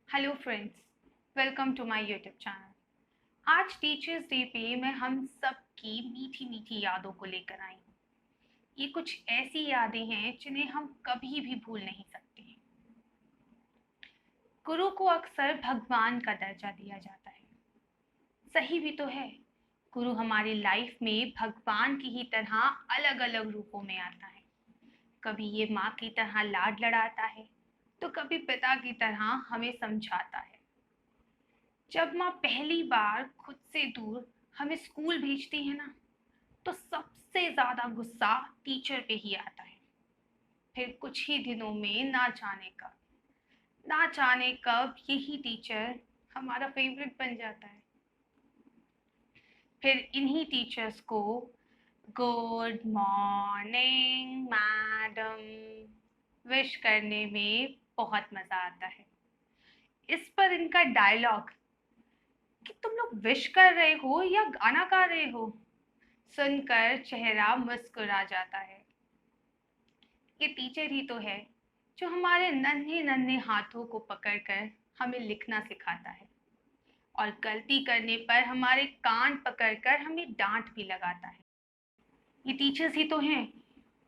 Hello friends, welcome to my YouTube channel. आज teachers day पे मैं हम सब की मीठी मीठी यादों को लेकर आई हूँ। ये कुछ ऐसी यादें हैं जिन्हें हम कभी भी भूल नहीं सकते हैं। गुरु को अक्सर भगवान का दर्जा दिया जाता है। सही भी तो है। गुरु हमारी लाइफ में भगवान की ही तरह अलग अलग रूपों में आता है। कभी ये माँ की तरह लाड लड़ाता है, तो कभी पिता की तरह हमें समझाता है। जब माँ पहली बार खुद से दूर हमें स्कूल भेजती है ना, तो सबसे ज़्यादा गुस्सा टीचर पे ही आता है। फिर कुछ ही दिनों में ना जाने कब यही टीचर हमारा फेवरेट बन जाता है। फिर इन्हीं टीचर्स को गुड मॉर्निंग मैडम विश करने में बहुत मज़ा आता है। इस पर इनका डायलॉग कि तुम लोग विश कर रहे हो या गाना गा रहे हो, सुनकर चेहरा मुस्कुरा जाता है। ये टीचर ही तो है जो हमारे नन्हे नन्हे हाथों को पकड़कर हमें लिखना सिखाता है और गलती करने पर हमारे कान पकड़कर हमें डांट भी लगाता है। ये टीचर्स ही तो हैं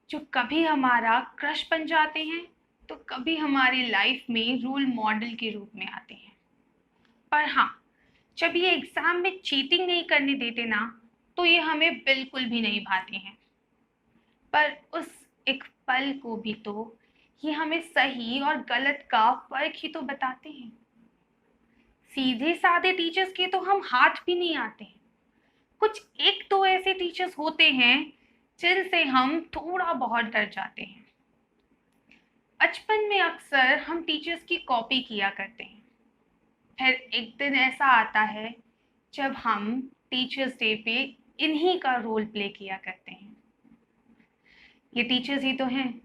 जो कभी हमारा क्रश बन जाते हैं, तो कभी हमारी लाइफ में रोल मॉडल के रूप में आते हैं। पर हाँ, जब ये एग्जाम में चीटिंग नहीं करने देते ना, तो ये हमें बिल्कुल भी नहीं भाते हैं। पर उस एक पल को भी तो ये हमें सही और गलत का फर्क ही तो बताते हैं। सीधे साधे टीचर्स के तो हम हाथ भी नहीं आते हैं। कुछ एक तो ऐसे टीचर्स होते हैं जिनसे हम थोड़ा बहुत डर जाते हैं। बचपन में अक्सर हम टीचर्स की कॉपी किया करते हैं। फिर एक दिन ऐसा आता है जब हम टीचर्स डे पे इन्हीं का रोल प्ले किया करते हैं। ये टीचर्स ही तो हैं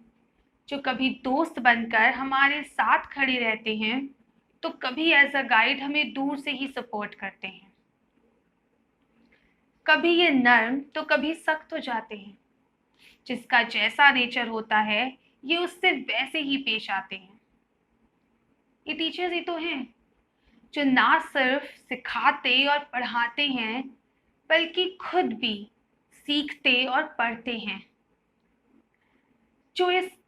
जो कभी दोस्त बनकर हमारे साथ खड़े रहते हैं, तो कभी एज अ गाइड हमें दूर से ही सपोर्ट करते हैं। कभी ये नर्म तो कभी सख्त हो जाते हैं। जिसका जैसा नेचर होता है, ये उससे वैसे ही पेश आते हैं। ये टीचर्स ही तो हैं जो ना सिर्फ सिखाते और पढ़ाते हैं, बल्कि खुद भी सीखते और पढ़ते हैं। जो इस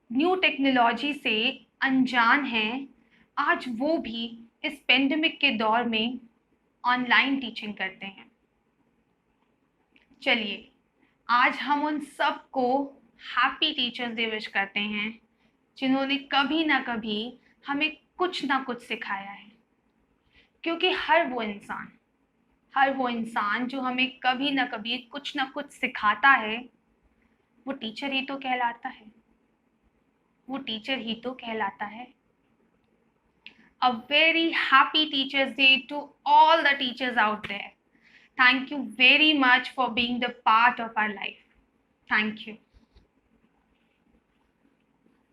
न्यू टेक्नोलॉजी से अनजान हैं, आज वो भी इस पेंडेमिक के दौर में ऑनलाइन टीचिंग करते हैं। चलिए, आज हम उन सबको हैप्पी टीचर्स डे विश करते हैं जिन्होंने कभी ना कभी हमें कुछ ना कुछ सिखाया है। क्योंकि हर वो इंसान जो हमें कभी ना कभी कुछ ना कुछ सिखाता है, वो टीचर ही तो कहलाता है। वो टीचर ही तो कहलाता है। A very happy Teachers Day to all the teachers out there. Thank you very much for being the part of our life. Thank you.